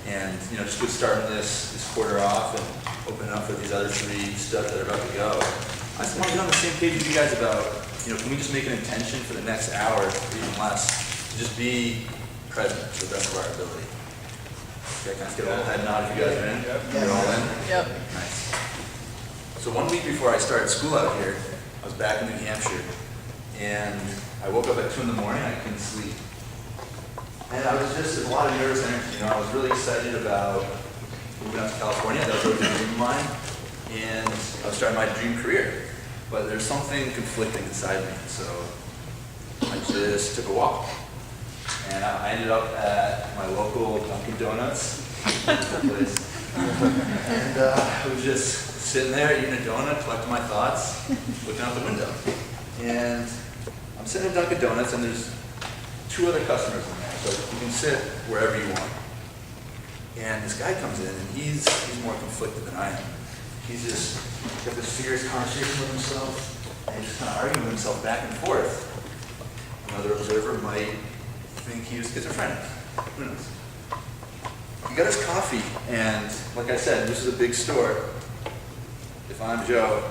And just with starting this quarter off and opening up for these other 3 studs that are about to go, I just want to get on the same page with you guys about, can we just make an intention for the next hour, or even less, to just be present to the best of our ability? Okay, can I just get a little head nod if you guys are in? Yep. You're all in? Yep. Nice. So 1 week before I started school out here, I was back in New Hampshire, and I woke up at 2 in the morning, I couldn't sleep. And I was just, there's a lot of nervous energy, I was really excited about moving out to California. That was always a dream of mine, and I was starting my dream career. But there's something conflicting inside me, so I just took a walk. And I ended up at my local Dunkin' Donuts, place. And I was just sitting there eating a donut, collecting my thoughts, looking out the window. And I'm sitting at Dunkin' Donuts, and there's 2 other customers in there. So you can sit wherever you want. And this guy comes in, and he's more conflicted than I am. He's just got this fierce conversation with himself, and he's just kind of arguing with himself back and forth. Another observer might think he was schizophrenic. Who knows? He got his coffee, and like I said, this is a big store. If I'm Joe,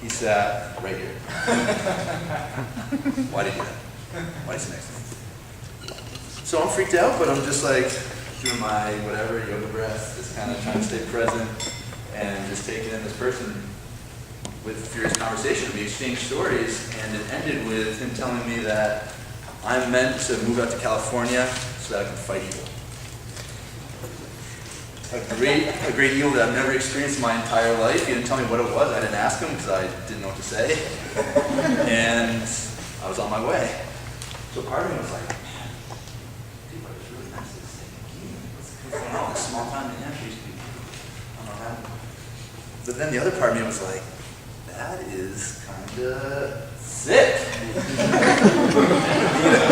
he sat right here. Why did he do that? Why is he next to me? So I'm freaked out, but I'm just like doing my whatever, yoga breath, just kind of trying to stay present and just taking in this person with furious conversation. We exchanged stories, and it ended with him telling me that I'm meant to move out to California so that I can fight evil. A great evil that I've never experienced in my entire life. He didn't tell me what it was. I didn't ask him because I didn't know what to say. And I was on my way. So part of me was like, people are just really nice to this thing. What's going on? This small town in New Hampshire used to be, I don't know how. But then the other part of me was like, that is kind of sick.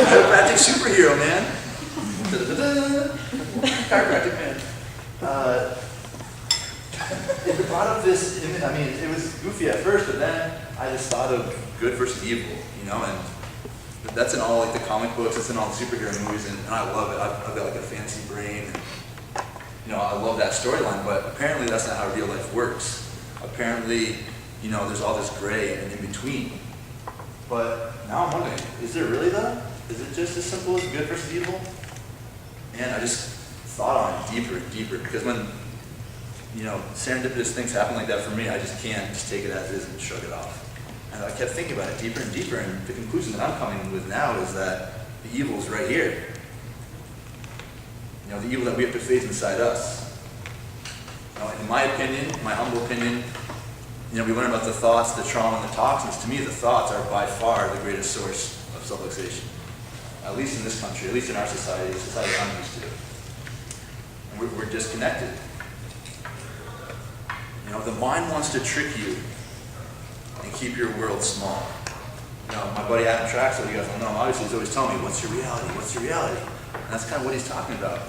Chiropractic superhero, man. Chiropractic man. It brought up this, it was goofy at first, but then I just thought of good versus evil, and that's in all the comic books, it's in all the superhero movies, and I love it. I've got a fancy brain, and I love that storyline, but apparently that's not how real life works. Apparently, there's all this gray and in between. But now I'm wondering, is there really though? Is it just as simple as good versus evil? And I just thought on it deeper and deeper, because when serendipitous things happen like that for me, I just can't just take it as is and shrug it off. And I kept thinking about it deeper and deeper, and the conclusion that I'm coming with now is that the evil is right here. The evil that we have to face inside us. In my opinion, my humble opinion, we learn about the thoughts, the trauma, and the toxins. To me, the thoughts are by far the greatest source of self-fixation. At least in this country, at least in our society, the society I'm used to. And we're disconnected. The mind wants to trick you and keep your world small. My buddy Adam Traxler, you guys don't know him, obviously he's always telling me, what's your reality? What's your reality? And that's kind of what he's talking about.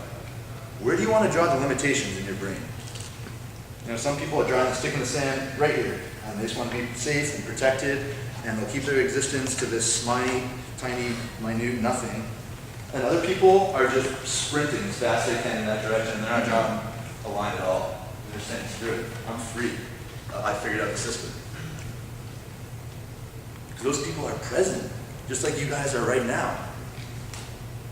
Where do you want to draw the limitations in your brain? Some people are drawing a stick in the sand right here, and they just want to be safe and protected, and they'll keep their existence to this tiny, minute nothing. And other people are just sprinting as fast as they can in that direction. They're not drawing a line at all. They're saying, screw it, I'm free. I figured out the system. Those people are present, just like you guys are right now.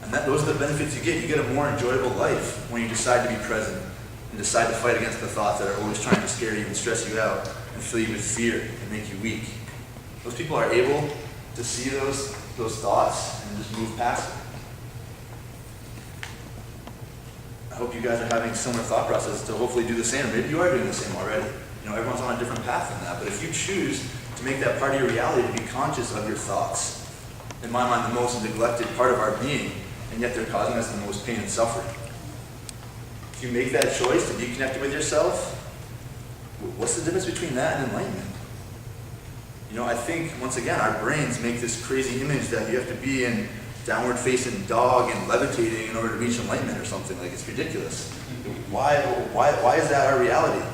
And those are the benefits you get. You get a more enjoyable life when you decide to be present and decide to fight against the thoughts that are always trying to scare you and stress you out and fill you with fear and make you weak. Those people are able to see those thoughts and just move past them. I hope you guys are having similar thought processes to hopefully do the same. Maybe you are doing the same already. Everyone's on a different path than that. But if you choose to make that part of your reality, to be conscious of your thoughts, in my mind, the most neglected part of our being, and yet they're causing us the most pain and suffering. If you make that choice to be connected with yourself, what's the difference between that and enlightenment? I think, once again, our brains make this crazy image that you have to be in downward facing dog and levitating in order to reach enlightenment or something. It's ridiculous. Why is that our reality?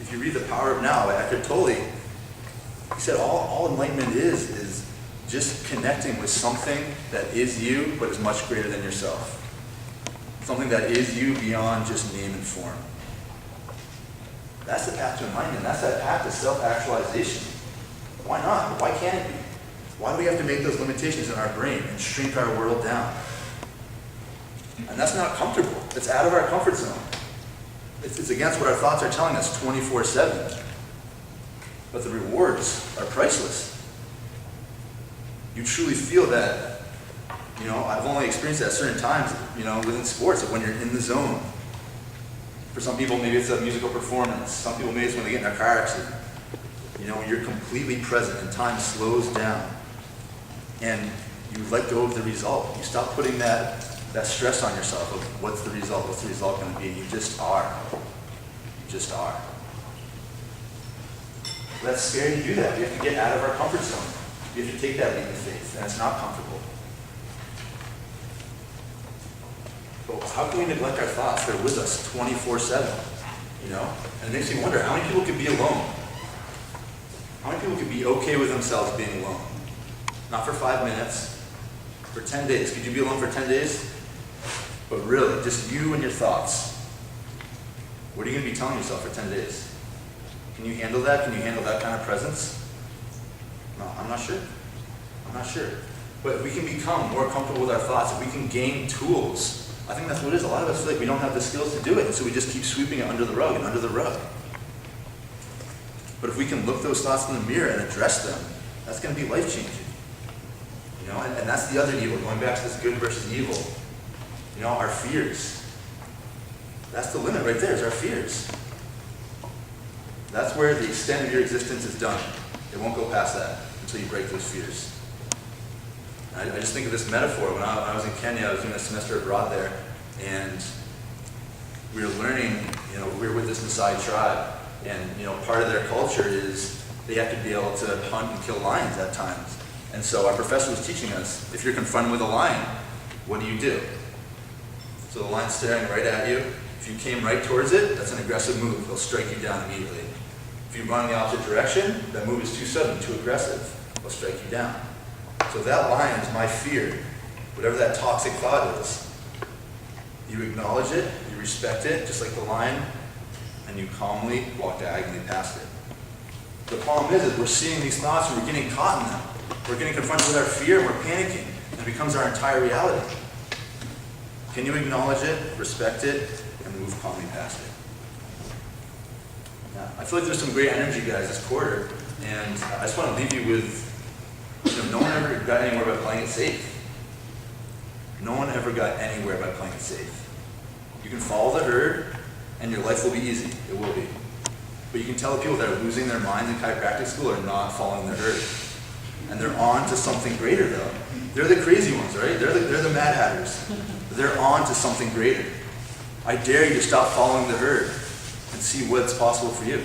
If you read The Power of Now, Eckhart Tolle, he said all enlightenment is just connecting with something that is you, but is much greater than yourself. Something that is you beyond just name and form. That's the path to enlightenment. That's that path to self-actualization. Why not? Why can't it be? Why do we have to make those limitations in our brain and shrink our world down? And that's not comfortable. It's out of our comfort zone. It's against what our thoughts are telling us 24/7. But the rewards are priceless. You truly feel that, I've only experienced that at certain times, within sports, when you're in the zone. For some people, maybe it's a musical performance. Some people, maybe it's when they get in a car accident. You're completely present and time slows down. And you let go of the result. You stop putting that stress on yourself of what's the result going to be. You just are. You just are. That's scary to do that. We have to get out of our comfort zone. We have to take that leap of faith, and it's not comfortable. But how can we neglect our thoughts? They're with us 24/7, And it makes me wonder, how many people could be alone? How many people could be okay with themselves being alone? Not for 5 minutes, for 10 days. Could you be alone for 10 days? But really, just you and your thoughts. What are you going to be telling yourself for 10 days? Can you handle that? Can you handle that kind of presence? No, I'm not sure. But if we can become more comfortable with our thoughts, if we can gain tools, I think that's what it is. A lot of us feel like we don't have the skills to do it, and so we just keep sweeping it under the rug and under the rug. But if we can look those thoughts in the mirror and address them, that's going to be life-changing. And that's the other evil, going back to this good versus evil. Our fears. That's the limit right there, is our fears. That's where the extent of your existence is done. It won't go past that until you break those fears. I just think of this metaphor. When I was in Kenya, I was doing a semester abroad there, and we were learning, we were with this Maasai tribe, and part of their culture is they have to be able to hunt and kill lions at times. And so our professor was teaching us, if you're confronted with a lion, what do? So the lion's staring right at you. If you came right towards it, that's an aggressive move. They'll strike you down immediately. If you run in the opposite direction, that move is too sudden, too aggressive. They'll strike you down. So that lion is my fear. Whatever that toxic thought is, you acknowledge it, you respect it, just like the lion, and you calmly walk diagonally past it. The problem is we're seeing these thoughts and we're getting caught in them. We're getting confronted with our fear and we're panicking, and it becomes our entire reality. Can you acknowledge it, respect it, and move calmly past it? Yeah, I feel like there's some great energy, guys, this quarter, and I just want to leave you with, no one ever got anywhere by playing it safe. No one ever got anywhere by playing it safe. You can follow the herd, and your life will be easy. It will be. But you can tell the people that are losing their minds in chiropractic school are not following the herd. And they're on to something greater, though. They're the crazy ones, right? They're the Mad Hatters. They're on to something greater. I dare you to stop following the herd and see what's possible for you.